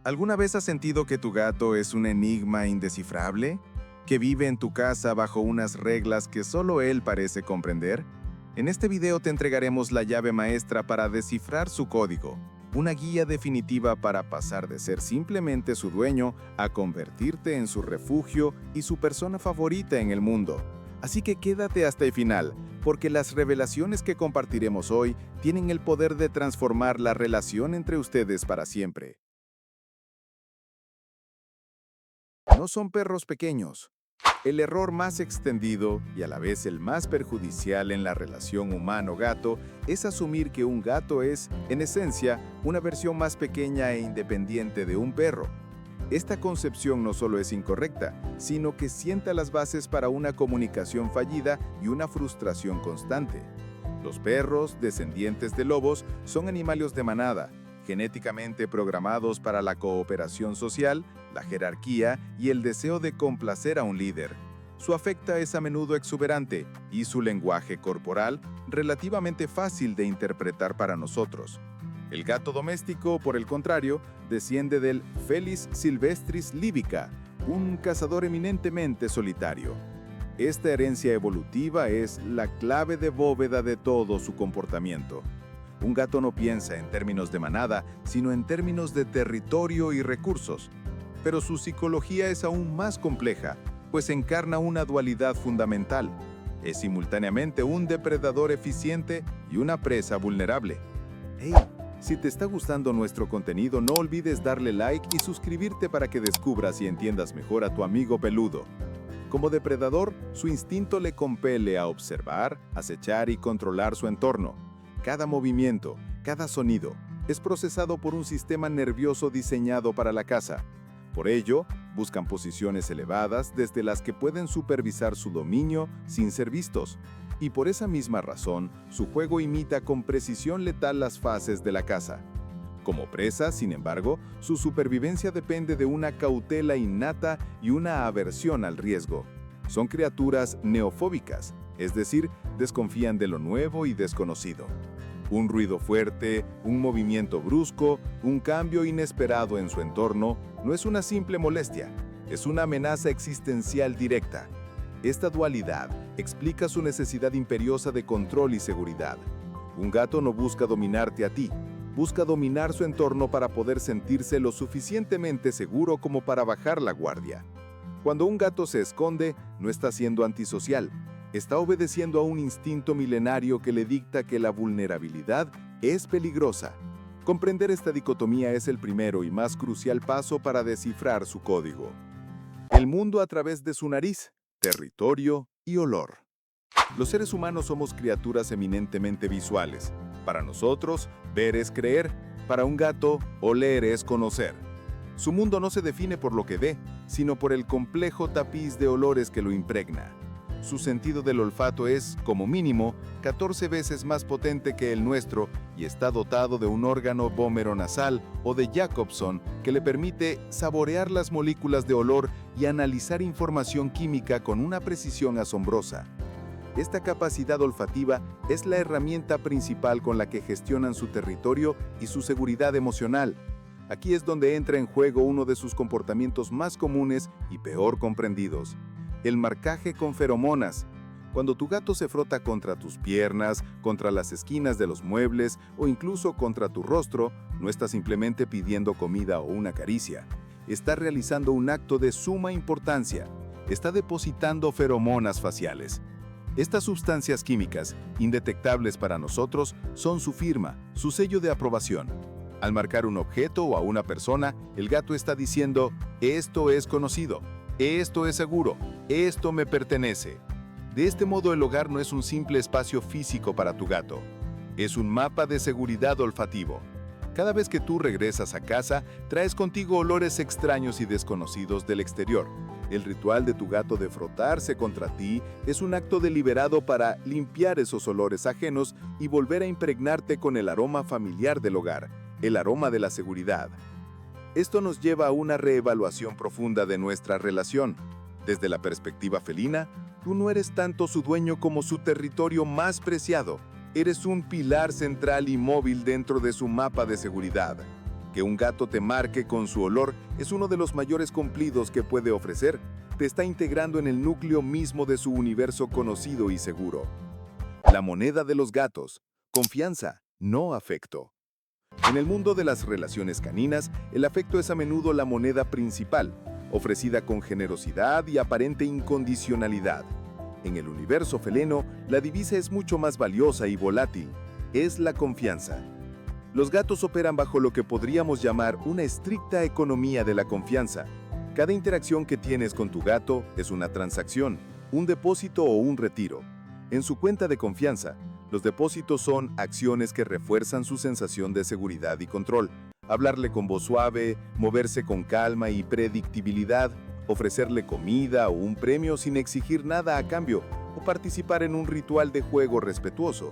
¿Alguna vez has sentido que tu gato es un enigma indescifrable? ¿Que vive en tu casa bajo unas reglas que solo él parece comprender? En este video te entregaremos la llave maestra para descifrar su código, una guía definitiva para pasar de ser simplemente su dueño a convertirte en su refugio y su persona favorita en el mundo. Así que quédate hasta el final, porque las revelaciones que compartiremos hoy tienen el poder de transformar la relación entre ustedes para siempre. No son perros pequeños. El error más extendido y a la vez el más perjudicial en la relación humano-gato es asumir que un gato es, en esencia, una versión más pequeña e independiente de un perro. Esta concepción no solo es incorrecta, sino que sienta las bases para una comunicación fallida y una frustración constante. Los perros, descendientes de lobos, son animales de manada, genéticamente programados para la cooperación social, la jerarquía y el deseo de complacer a un líder. Su afecto es a menudo exuberante y su lenguaje corporal relativamente fácil de interpretar para nosotros. El gato doméstico, por el contrario, desciende del Felis silvestris libica, un cazador eminentemente solitario. Esta herencia evolutiva es la clave de bóveda de todo su comportamiento. Un gato no piensa en términos de manada, sino en términos de territorio y recursos. Pero su psicología es aún más compleja, pues encarna una dualidad fundamental. Es simultáneamente un depredador eficiente y una presa vulnerable. ¡Hey! Si te está gustando nuestro contenido, no olvides darle like y suscribirte para que descubras y entiendas mejor a tu amigo peludo. Como depredador, su instinto le compele a observar, acechar y controlar su entorno. Cada movimiento, cada sonido, es procesado por un sistema nervioso diseñado para la caza. Por ello, buscan posiciones elevadas desde las que pueden supervisar su dominio sin ser vistos. Y por esa misma razón, su juego imita con precisión letal las fases de la caza. Como presa, sin embargo, su supervivencia depende de una cautela innata y una aversión al riesgo. Son criaturas neofóbicas, es decir, desconfían de lo nuevo y desconocido. Un ruido fuerte, un movimiento brusco, un cambio inesperado en su entorno no es una simple molestia, es una amenaza existencial directa. Esta dualidad explica su necesidad imperiosa de control y seguridad. Un gato no busca dominarte a ti, busca dominar su entorno para poder sentirse lo suficientemente seguro como para bajar la guardia. Cuando un gato se esconde, no está siendo antisocial, está obedeciendo a un instinto milenario que le dicta que la vulnerabilidad es peligrosa. Comprender esta dicotomía es el primero y más crucial paso para descifrar su código. El mundo a través de su nariz, territorio y olor. Los seres humanos somos criaturas eminentemente visuales. Para nosotros, ver es creer. Para un gato, oler es conocer. Su mundo no se define por lo que ve, sino por el complejo tapiz de olores que lo impregna. Su sentido del olfato es, como mínimo, 14 veces más potente que el nuestro y está dotado de un órgano vómero-nasal o de Jacobson que le permite saborear las moléculas de olor y analizar información química con una precisión asombrosa. Esta capacidad olfativa es la herramienta principal con la que gestionan su territorio y su seguridad emocional. Aquí es donde entra en juego uno de sus comportamientos más comunes y peor comprendidos: el marcaje con feromonas. Cuando tu gato se frota contra tus piernas, contra las esquinas de los muebles o incluso contra tu rostro, no está simplemente pidiendo comida o una caricia. Está realizando un acto de suma importancia. Está depositando feromonas faciales. Estas sustancias químicas, indetectables para nosotros, son su firma, su sello de aprobación. Al marcar un objeto o a una persona, el gato está diciendo: esto es conocido, esto es seguro, esto me pertenece. De este modo, el hogar no es un simple espacio físico para tu gato. Es un mapa de seguridad olfativo. Cada vez que tú regresas a casa, traes contigo olores extraños y desconocidos del exterior. El ritual de tu gato de frotarse contra ti es un acto deliberado para limpiar esos olores ajenos y volver a impregnarte con el aroma familiar del hogar, el aroma de la seguridad. Esto nos lleva a una reevaluación profunda de nuestra relación. Desde la perspectiva felina, tú no eres tanto su dueño como su territorio más preciado. Eres un pilar central y móvil dentro de su mapa de seguridad. Que un gato te marque con su olor es uno de los mayores cumplidos que puede ofrecer. Te está integrando en el núcleo mismo de su universo conocido y seguro. La moneda de los gatos. Confianza, no afecto. En el mundo de las relaciones caninas, el afecto es a menudo la moneda principal, ofrecida con generosidad y aparente incondicionalidad. En el universo felino, la divisa es mucho más valiosa y volátil. Es la confianza. Los gatos operan bajo lo que podríamos llamar una estricta economía de la confianza. Cada interacción que tienes con tu gato es una transacción, un depósito o un retiro. En su cuenta de confianza, los depósitos son acciones que refuerzan su sensación de seguridad y control. Hablarle con voz suave, moverse con calma y predictibilidad, ofrecerle comida o un premio sin exigir nada a cambio, o participar en un ritual de juego respetuoso.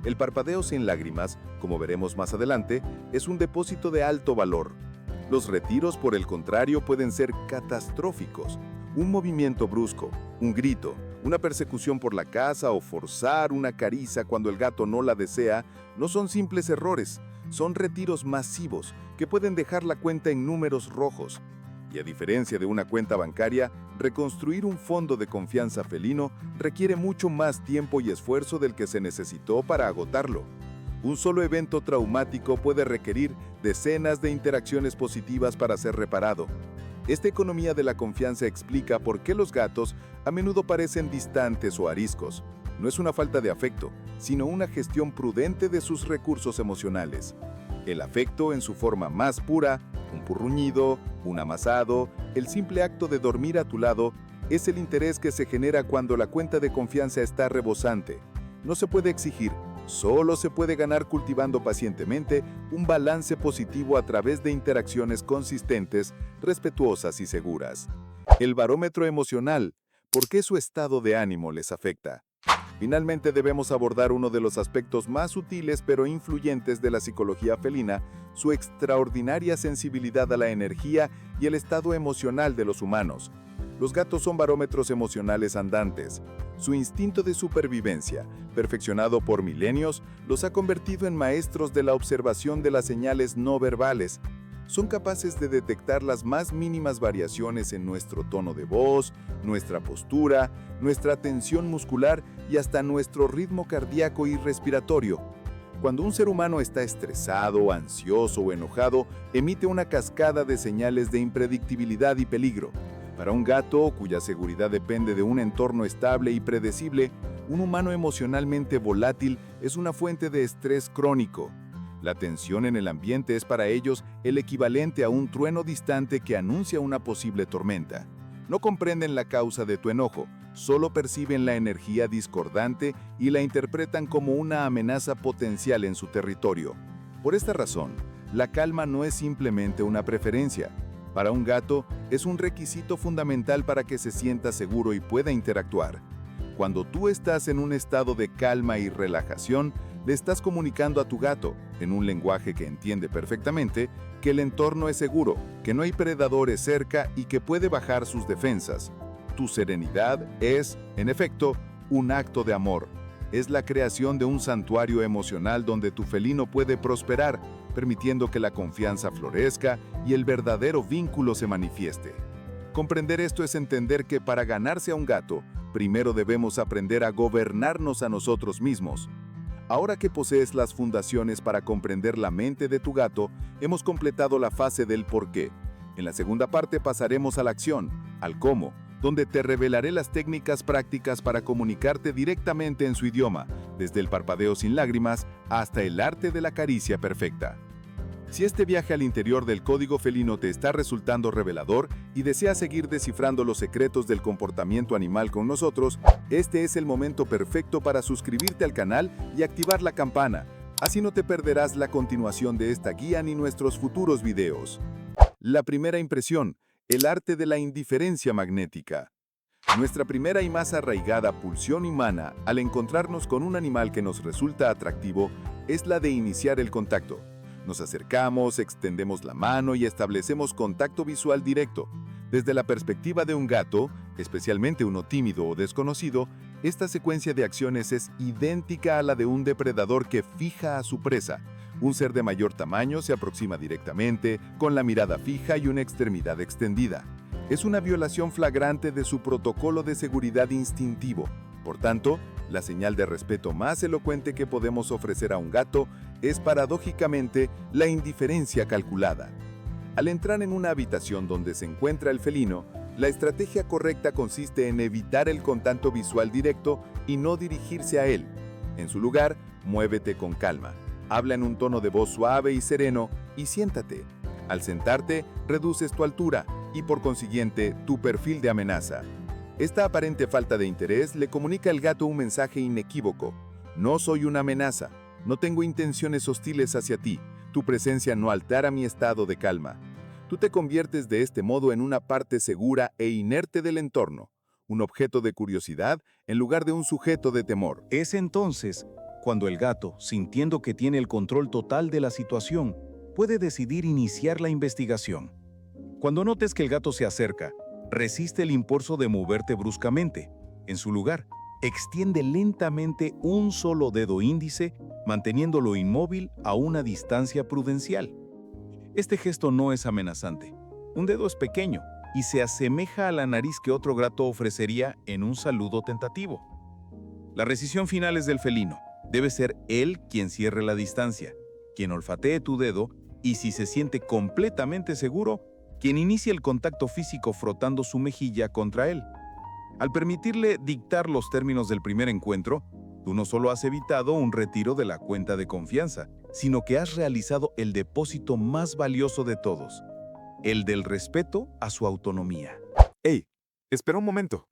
El parpadeo sin lágrimas, como veremos más adelante, es un depósito de alto valor. Los retiros, por el contrario, pueden ser catastróficos. Un movimiento brusco, un grito, una persecución por la casa o forzar una caricia cuando el gato no la desea, no son simples errores, son retiros masivos que pueden dejar la cuenta en números rojos. Y a diferencia de una cuenta bancaria, reconstruir un fondo de confianza felino requiere mucho más tiempo y esfuerzo del que se necesitó para agotarlo. Un solo evento traumático puede requerir decenas de interacciones positivas para ser reparado. Esta economía de la confianza explica por qué los gatos a menudo parecen distantes o ariscos. No es una falta de afecto, sino una gestión prudente de sus recursos emocionales. El afecto en su forma más pura, un purruñido, un amasado, el simple acto de dormir a tu lado, es el interés que se genera cuando la cuenta de confianza está rebosante. No se puede exigir, solo se puede ganar cultivando pacientemente un balance positivo a través de interacciones consistentes, respetuosas y seguras. El barómetro emocional. ¿Por qué su estado de ánimo les afecta? Finalmente debemos abordar uno de los aspectos más sutiles pero influyentes de la psicología felina, su extraordinaria sensibilidad a la energía y el estado emocional de los humanos. Los gatos son barómetros emocionales andantes. Su instinto de supervivencia, perfeccionado por milenios, los ha convertido en maestros de la observación de las señales no verbales. Son capaces de detectar las más mínimas variaciones en nuestro tono de voz, nuestra postura, nuestra tensión muscular y hasta nuestro ritmo cardíaco y respiratorio. Cuando un ser humano está estresado, ansioso o enojado, emite una cascada de señales de impredictibilidad y peligro. Para un gato, cuya seguridad depende de un entorno estable y predecible, un humano emocionalmente volátil es una fuente de estrés crónico. La tensión en el ambiente es para ellos el equivalente a un trueno distante que anuncia una posible tormenta. No comprenden la causa de tu enojo, solo perciben la energía discordante y la interpretan como una amenaza potencial en su territorio. Por esta razón, la calma no es simplemente una preferencia. Para un gato, es un requisito fundamental para que se sienta seguro y pueda interactuar. Cuando tú estás en un estado de calma y relajación, le estás comunicando a tu gato, en un lenguaje que entiende perfectamente, que el entorno es seguro, que no hay predadores cerca y que puede bajar sus defensas. Tu serenidad es, en efecto, un acto de amor. Es la creación de un santuario emocional donde tu felino puede prosperar, permitiendo que la confianza florezca y el verdadero vínculo se manifieste. Comprender esto es entender que para ganarse a un gato, primero debemos aprender a gobernarnos a nosotros mismos. Ahora que posees las fundaciones para comprender la mente de tu gato, hemos completado la fase del por qué. En la segunda parte pasaremos a la acción, al cómo, donde te revelaré las técnicas prácticas para comunicarte directamente en su idioma, desde el parpadeo sin lágrimas hasta el arte de la caricia perfecta. Si este viaje al interior del código felino te está resultando revelador y deseas seguir descifrando los secretos del comportamiento animal con nosotros, este es el momento perfecto para suscribirte al canal y activar la campana. Así no te perderás la continuación de esta guía ni nuestros futuros videos. La primera impresión, el arte de la indiferencia magnética. Nuestra primera y más arraigada pulsión humana al encontrarnos con un animal que nos resulta atractivo es la de iniciar el contacto. Nos acercamos, extendemos la mano y establecemos contacto visual directo. Desde la perspectiva de un gato, especialmente uno tímido o desconocido, esta secuencia de acciones es idéntica a la de un depredador que fija a su presa, Un ser de mayor tamaño se aproxima directamente, con la mirada fija y una extremidad extendida. Es una violación flagrante de su protocolo de seguridad instintivo. Por tanto, la señal de respeto más elocuente que podemos ofrecer a un gato es paradójicamente la indiferencia calculada. Al entrar en una habitación donde se encuentra el felino, la estrategia correcta consiste en evitar el contacto visual directo y no dirigirse a él. En su lugar, muévete con calma. Habla en un tono de voz suave y sereno y siéntate. Al sentarte, reduces tu altura y por consiguiente tu perfil de amenaza. Esta aparente falta de interés le comunica al gato un mensaje inequívoco. No soy una amenaza, no tengo intenciones hostiles hacia ti, tu presencia no altera mi estado de calma. Tú te conviertes de este modo en una parte segura e inerte del entorno, un objeto de curiosidad en lugar de un sujeto de temor. Es entonces cuando el gato, sintiendo que tiene el control total de la situación, puede decidir iniciar la investigación. Cuando notes que el gato se acerca, resiste el impulso de moverte bruscamente. En su lugar, extiende lentamente un solo dedo índice, manteniéndolo inmóvil a una distancia prudencial. Este gesto no es amenazante. Un dedo es pequeño y se asemeja a la nariz que otro gato ofrecería en un saludo tentativo. La rescisión final es del felino. Debe ser él quien cierre la distancia, quien olfatee tu dedo y, si se siente completamente seguro, quien inicie el contacto físico frotando su mejilla contra él. Al permitirle dictar los términos del primer encuentro, tú no solo has evitado un retiro de la cuenta de confianza, sino que has realizado el depósito más valioso de todos, el del respeto a su autonomía. ¡Hey! Espera un momento.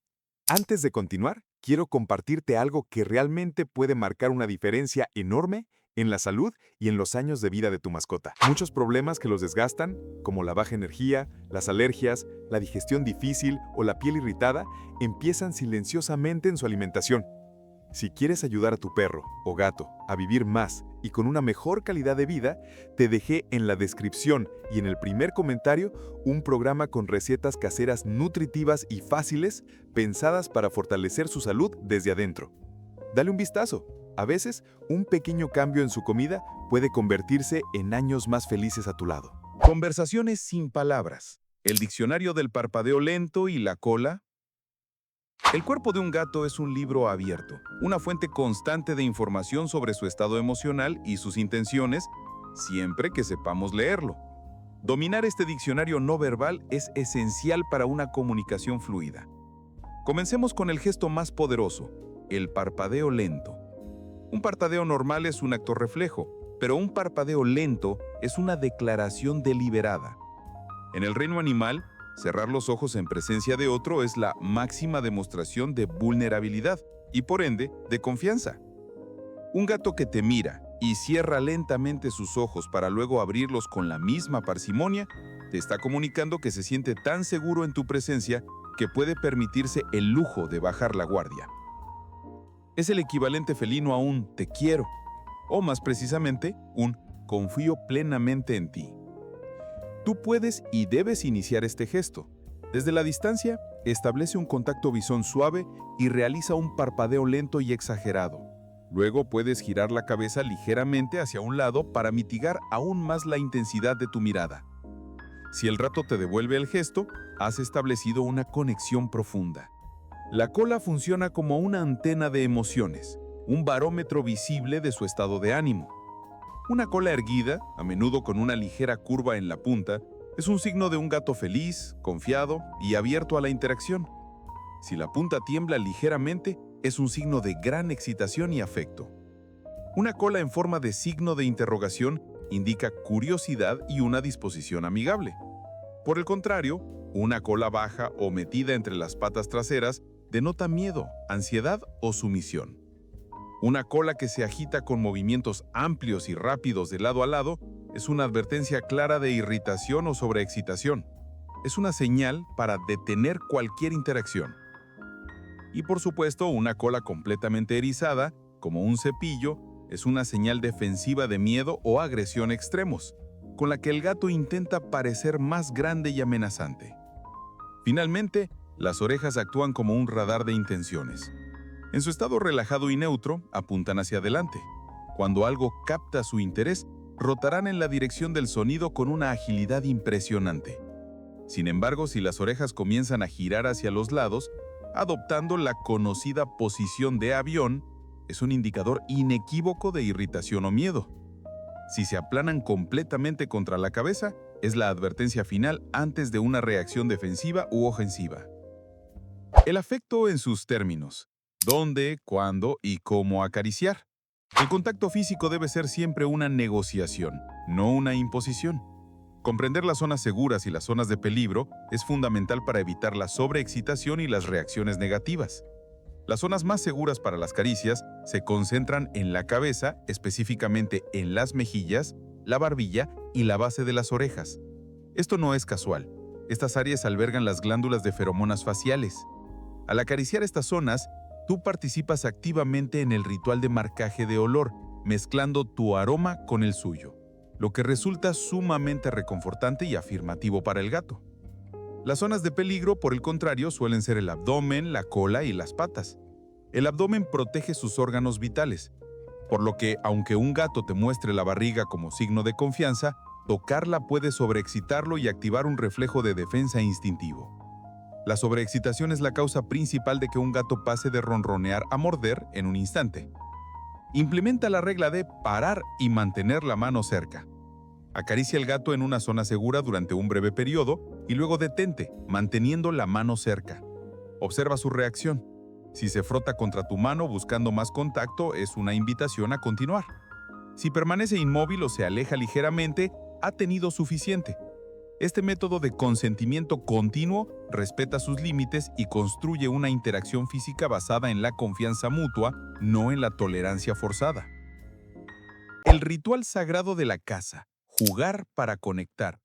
Antes de continuar, quiero compartirte algo que realmente puede marcar una diferencia enorme en la salud y en los años de vida de tu mascota. Muchos problemas que los desgastan, como la baja energía, las alergias, la digestión difícil o la piel irritada, empiezan silenciosamente en su alimentación. Si quieres ayudar a tu perro o gato a vivir más y con una mejor calidad de vida, te dejé en la descripción y en el primer comentario un programa con recetas caseras nutritivas y fáciles pensadas para fortalecer su salud desde adentro. Dale un vistazo. A veces, un pequeño cambio en su comida puede convertirse en años más felices a tu lado. Conversaciones sin palabras. El diccionario del parpadeo lento y la cola. El cuerpo de un gato es un libro abierto, una fuente constante de información sobre su estado emocional y sus intenciones, siempre que sepamos leerlo. Dominar este diccionario no verbal es esencial para una comunicación fluida. Comencemos con el gesto más poderoso, el parpadeo lento. Un parpadeo normal es un acto reflejo, pero un parpadeo lento es una declaración deliberada. En el reino animal, cerrar los ojos en presencia de otro es la máxima demostración de vulnerabilidad y, por ende, de confianza. Un gato que te mira y cierra lentamente sus ojos para luego abrirlos con la misma parsimonia, te está comunicando que se siente tan seguro en tu presencia que puede permitirse el lujo de bajar la guardia. Es el equivalente felino a un «te quiero», o más precisamente, un «confío plenamente en ti». Tú puedes y debes iniciar este gesto. Desde la distancia, establece un contacto bisón suave y realiza un parpadeo lento y exagerado. Luego puedes girar la cabeza ligeramente hacia un lado para mitigar aún más la intensidad de tu mirada. Si el rato te devuelve el gesto, has establecido una conexión profunda. La cola funciona como una antena de emociones, un barómetro visible de su estado de ánimo. Una cola erguida, a menudo con una ligera curva en la punta, es un signo de un gato feliz, confiado y abierto a la interacción. Si la punta tiembla ligeramente, es un signo de gran excitación y afecto. Una cola en forma de signo de interrogación indica curiosidad y una disposición amigable. Por el contrario, una cola baja o metida entre las patas traseras denota miedo, ansiedad o sumisión. Una cola que se agita con movimientos amplios y rápidos de lado a lado es una advertencia clara de irritación o sobreexcitación. Es una señal para detener cualquier interacción. Y por supuesto, una cola completamente erizada, como un cepillo, es una señal defensiva de miedo o agresión extremos, con la que el gato intenta parecer más grande y amenazante. Finalmente, las orejas actúan como un radar de intenciones. En su estado relajado y neutro, apuntan hacia adelante. Cuando algo capta su interés, rotarán en la dirección del sonido con una agilidad impresionante. Sin embargo, si las orejas comienzan a girar hacia los lados, adoptando la conocida posición de avión, es un indicador inequívoco de irritación o miedo. Si se aplanan completamente contra la cabeza, es la advertencia final antes de una reacción defensiva u ofensiva. El afecto en sus términos: dónde, cuándo y cómo acariciar. El contacto físico debe ser siempre una negociación, no una imposición. Comprender las zonas seguras y las zonas de peligro es fundamental para evitar la sobreexcitación y las reacciones negativas. Las zonas más seguras para las caricias se concentran en la cabeza, específicamente en las mejillas, la barbilla y la base de las orejas. Esto no es casual. Estas áreas albergan las glándulas de feromonas faciales. Al acariciar estas zonas, tú participas activamente en el ritual de marcaje de olor, mezclando tu aroma con el suyo, lo que resulta sumamente reconfortante y afirmativo para el gato. Las zonas de peligro, por el contrario, suelen ser el abdomen, la cola y las patas. El abdomen protege sus órganos vitales, por lo que, aunque un gato te muestre la barriga como signo de confianza, tocarla puede sobreexcitarlo y activar un reflejo de defensa instintivo. La sobreexcitación es la causa principal de que un gato pase de ronronear a morder en un instante. Implementa la regla de parar y mantener la mano cerca. Acaricia al gato en una zona segura durante un breve periodo y luego detente, manteniendo la mano cerca. Observa su reacción. Si se frota contra tu mano buscando más contacto, es una invitación a continuar. Si permanece inmóvil o se aleja ligeramente, ha tenido suficiente. Este método de consentimiento continuo respeta sus límites y construye una interacción física basada en la confianza mutua, no en la tolerancia forzada. El ritual sagrado de la casa: jugar para conectar.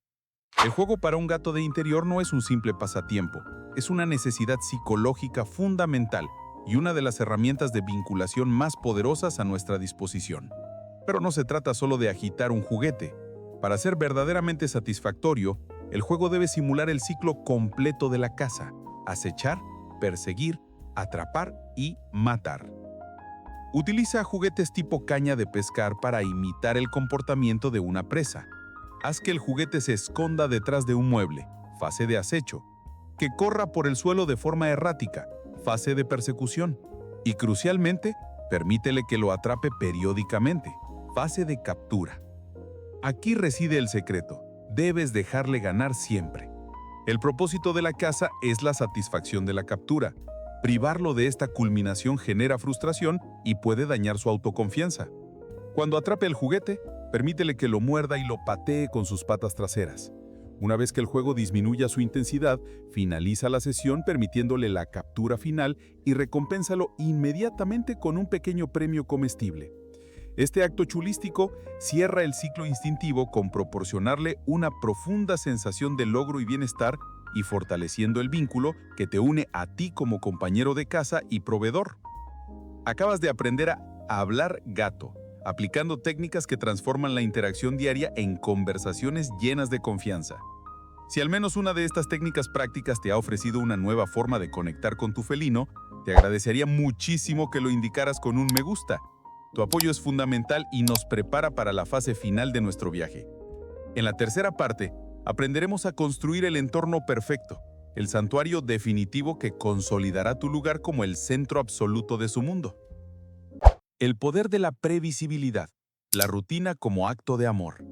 El juego para un gato de interior no es un simple pasatiempo, es una necesidad psicológica fundamental y una de las herramientas de vinculación más poderosas a nuestra disposición. Pero no se trata solo de agitar un juguete. Para ser verdaderamente satisfactorio, el juego debe simular el ciclo completo de la caza: acechar, perseguir, atrapar y matar. Utiliza juguetes tipo caña de pescar para imitar el comportamiento de una presa. Haz que el juguete se esconda detrás de un mueble, fase de acecho; que corra por el suelo de forma errática, fase de persecución; y, crucialmente, permítele que lo atrape periódicamente, fase de captura. Aquí reside el secreto: debes dejarle ganar siempre. El propósito de la caza es la satisfacción de la captura. Privarlo de esta culminación genera frustración y puede dañar su autoconfianza. Cuando atrape el juguete, permítele que lo muerda y lo patee con sus patas traseras. Una vez que el juego disminuya su intensidad, finaliza la sesión permitiéndole la captura final y recompénsalo inmediatamente con un pequeño premio comestible. Este acto chulístico cierra el ciclo instintivo con proporcionarle una profunda sensación de logro y bienestar y fortaleciendo el vínculo que te une a ti como compañero de caza y proveedor. Acabas de aprender a hablar gato, aplicando técnicas que transforman la interacción diaria en conversaciones llenas de confianza. Si al menos una de estas técnicas prácticas te ha ofrecido una nueva forma de conectar con tu felino, te agradecería muchísimo que lo indicaras con un me gusta. Tu apoyo es fundamental y nos prepara para la fase final de nuestro viaje. En la tercera parte, aprenderemos a construir el entorno perfecto, el santuario definitivo que consolidará tu lugar como el centro absoluto de su mundo. El poder de la previsibilidad, la rutina como acto de amor.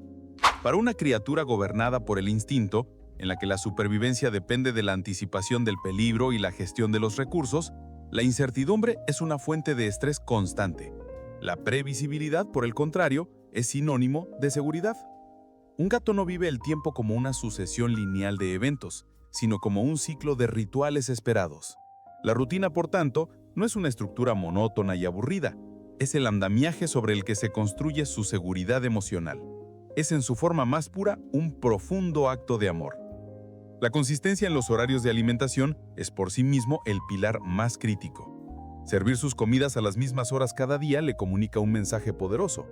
Para una criatura gobernada por el instinto, en la que la supervivencia depende de la anticipación del peligro y la gestión de los recursos, la incertidumbre es una fuente de estrés constante. La previsibilidad, por el contrario, es sinónimo de seguridad. Un gato no vive el tiempo como una sucesión lineal de eventos, sino como un ciclo de rituales esperados. La rutina, por tanto, no es una estructura monótona y aburrida, es el andamiaje sobre el que se construye su seguridad emocional. Es en su forma más pura un profundo acto de amor. La consistencia en los horarios de alimentación es por sí mismo el pilar más crítico. Servir sus comidas a las mismas horas cada día le comunica un mensaje poderoso.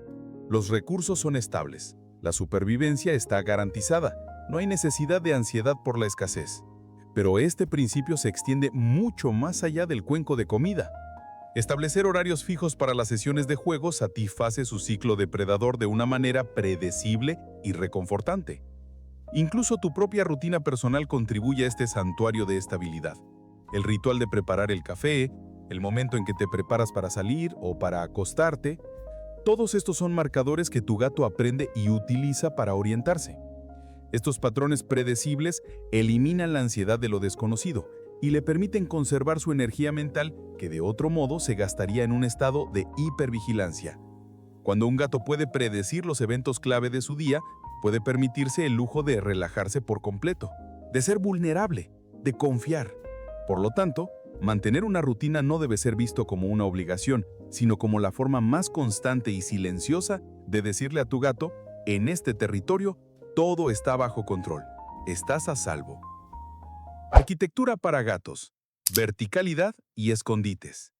Los recursos son estables, la supervivencia está garantizada, no hay necesidad de ansiedad por la escasez. Pero este principio se extiende mucho más allá del cuenco de comida. Establecer horarios fijos para las sesiones de juego satisface su ciclo depredador de una manera predecible y reconfortante. Incluso tu propia rutina personal contribuye a este santuario de estabilidad. El ritual de preparar el café, el momento en que te preparas para salir o para acostarte, todos estos son marcadores que tu gato aprende y utiliza para orientarse. Estos patrones predecibles eliminan la ansiedad de lo desconocido y le permiten conservar su energía mental que de otro modo se gastaría en un estado de hipervigilancia. Cuando un gato puede predecir los eventos clave de su día, puede permitirse el lujo de relajarse por completo, de ser vulnerable, de confiar. Por lo tanto, mantener una rutina no debe ser visto como una obligación, sino como la forma más constante y silenciosa de decirle a tu gato, en este territorio, todo está bajo control. Estás a salvo. Arquitectura para gatos. Verticalidad y escondites.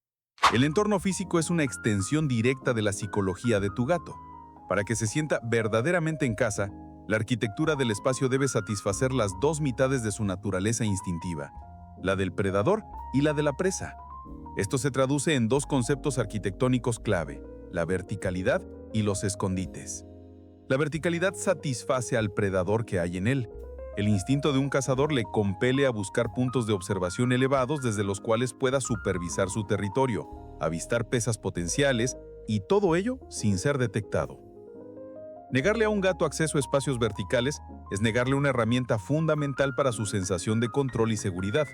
El entorno físico es una extensión directa de la psicología de tu gato. Para que se sienta verdaderamente en casa, la arquitectura del espacio debe satisfacer las dos mitades de su naturaleza instintiva, la del predador y la de la presa. Esto se traduce en dos conceptos arquitectónicos clave, la verticalidad y los escondites. La verticalidad satisface al predador que hay en él. El instinto de un cazador le compele a buscar puntos de observación elevados desde los cuales pueda supervisar su territorio, avistar presas potenciales y todo ello sin ser detectado. Negarle a un gato acceso a espacios verticales es negarle una herramienta fundamental para su sensación de control y seguridad.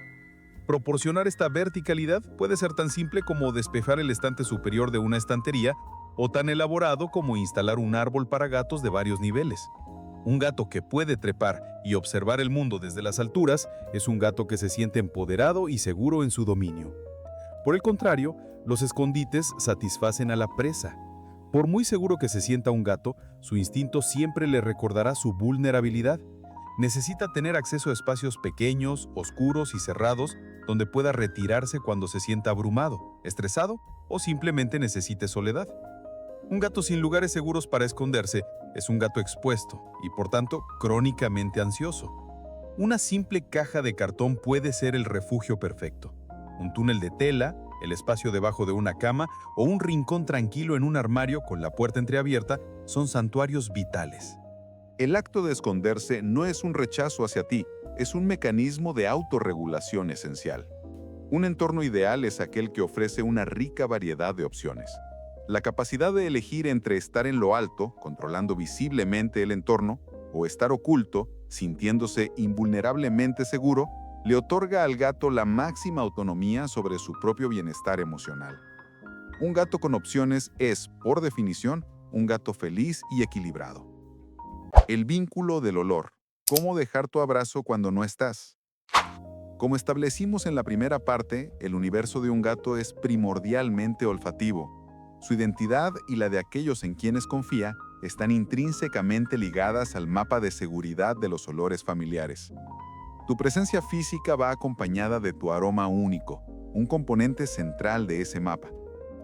Proporcionar esta verticalidad puede ser tan simple como despejar el estante superior de una estantería o tan elaborado como instalar un árbol para gatos de varios niveles. Un gato que puede trepar y observar el mundo desde las alturas es un gato que se siente empoderado y seguro en su dominio. Por el contrario, los escondites satisfacen a la presa. Por muy seguro que se sienta un gato, su instinto siempre le recordará su vulnerabilidad. Necesita tener acceso a espacios pequeños, oscuros y cerrados donde pueda retirarse cuando se sienta abrumado, estresado o simplemente necesite soledad. Un gato sin lugares seguros para esconderse es un gato expuesto y, por tanto, crónicamente ansioso. Una simple caja de cartón puede ser el refugio perfecto. Un túnel de tela, el espacio debajo de una cama o un rincón tranquilo en un armario con la puerta entreabierta son santuarios vitales. El acto de esconderse no es un rechazo hacia ti, es un mecanismo de autorregulación esencial. Un entorno ideal es aquel que ofrece una rica variedad de opciones. La capacidad de elegir entre estar en lo alto, controlando visiblemente el entorno, o estar oculto, sintiéndose invulnerablemente seguro, le otorga al gato la máxima autonomía sobre su propio bienestar emocional. Un gato con opciones es, por definición, un gato feliz y equilibrado. El vínculo del olor. ¿Cómo dejar tu abrazo cuando no estás? Como establecimos en la primera parte, el universo de un gato es primordialmente olfativo. Su identidad y la de aquellos en quienes confía están intrínsecamente ligadas al mapa de seguridad de los olores familiares. Tu presencia física va acompañada de tu aroma único, un componente central de ese mapa.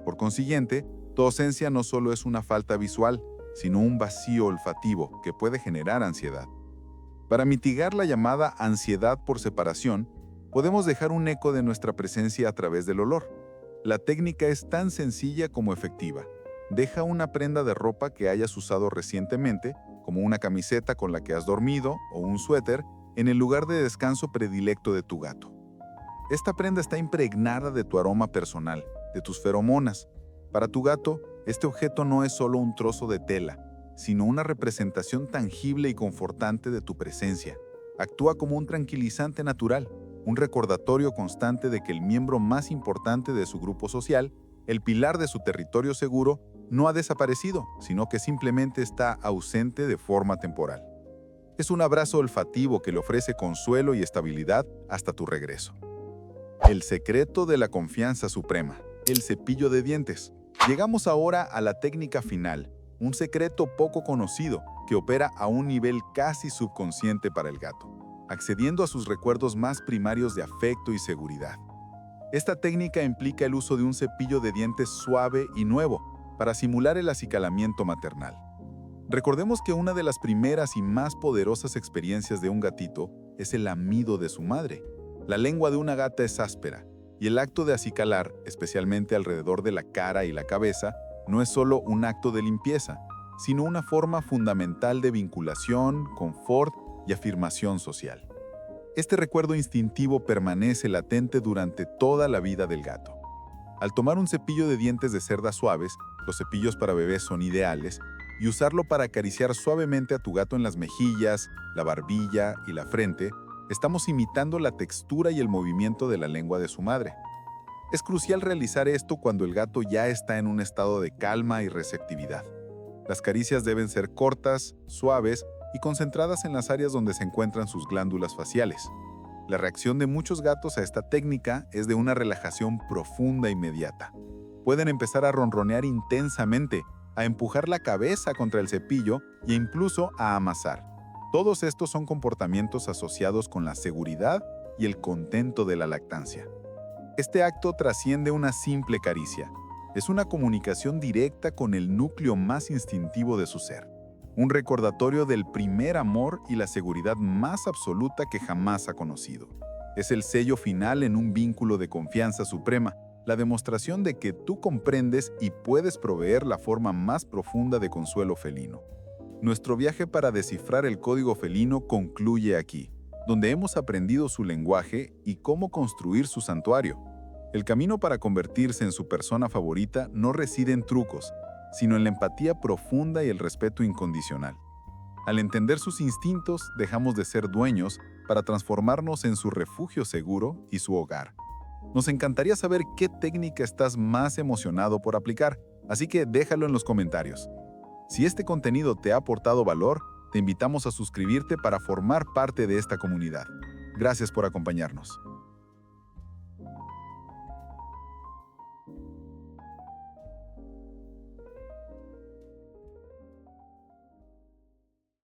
Por consiguiente, tu ausencia no solo es una falta visual, sino un vacío olfativo que puede generar ansiedad. Para mitigar la llamada ansiedad por separación, podemos dejar un eco de nuestra presencia a través del olor. La técnica es tan sencilla como efectiva. Deja una prenda de ropa que hayas usado recientemente, como una camiseta con la que has dormido o un suéter, en el lugar de descanso predilecto de tu gato. Esta prenda está impregnada de tu aroma personal, de tus feromonas. Para tu gato, este objeto no es solo un trozo de tela, sino una representación tangible y confortante de tu presencia. Actúa como un tranquilizante natural, un recordatorio constante de que el miembro más importante de su grupo social, el pilar de su territorio seguro, no ha desaparecido, sino que simplemente está ausente de forma temporal. Es un abrazo olfativo que le ofrece consuelo y estabilidad hasta tu regreso. El secreto de la confianza suprema, el cepillo de dientes. Llegamos ahora a la técnica final, un secreto poco conocido que opera a un nivel casi subconsciente para el gato, accediendo a sus recuerdos más primarios de afecto y seguridad. Esta técnica implica el uso de un cepillo de dientes suave y nuevo para simular el acicalamiento maternal. Recordemos que una de las primeras y más poderosas experiencias de un gatito es el lamido de su madre. La lengua de una gata es áspera, Y el acto de acicalar, especialmente alrededor de la cara y la cabeza, no es solo un acto de limpieza, sino una forma fundamental de vinculación, confort y afirmación social. Este recuerdo instintivo permanece latente durante toda la vida del gato. Al tomar un cepillo de dientes de cerdas suaves, los cepillos para bebés son ideales, y usarlo para acariciar suavemente a tu gato en las mejillas, la barbilla y la frente, estamos imitando la textura y el movimiento de la lengua de su madre. Es crucial realizar esto cuando el gato ya está en un estado de calma y receptividad. Las caricias deben ser cortas, suaves y concentradas en las áreas donde se encuentran sus glándulas faciales. La reacción de muchos gatos a esta técnica es de una relajación profunda e inmediata. Pueden empezar a ronronear intensamente, a empujar la cabeza contra el cepillo e incluso a amasar. Todos estos son comportamientos asociados con la seguridad y el contento de la lactancia. Este acto trasciende una simple caricia. Es una comunicación directa con el núcleo más instintivo de su ser. Un recordatorio del primer amor y la seguridad más absoluta que jamás ha conocido. Es el sello final en un vínculo de confianza suprema, la demostración de que tú comprendes y puedes proveer la forma más profunda de consuelo felino. Nuestro viaje para descifrar el código felino concluye aquí, donde hemos aprendido su lenguaje y cómo construir su santuario. El camino para convertirse en su persona favorita no reside en trucos, sino en la empatía profunda y el respeto incondicional. Al entender sus instintos, dejamos de ser dueños para transformarnos en su refugio seguro y su hogar. Nos encantaría saber qué técnica estás más emocionado por aplicar, así que déjalo en los comentarios. Si este contenido te ha aportado valor, te invitamos a suscribirte para formar parte de esta comunidad. Gracias por acompañarnos.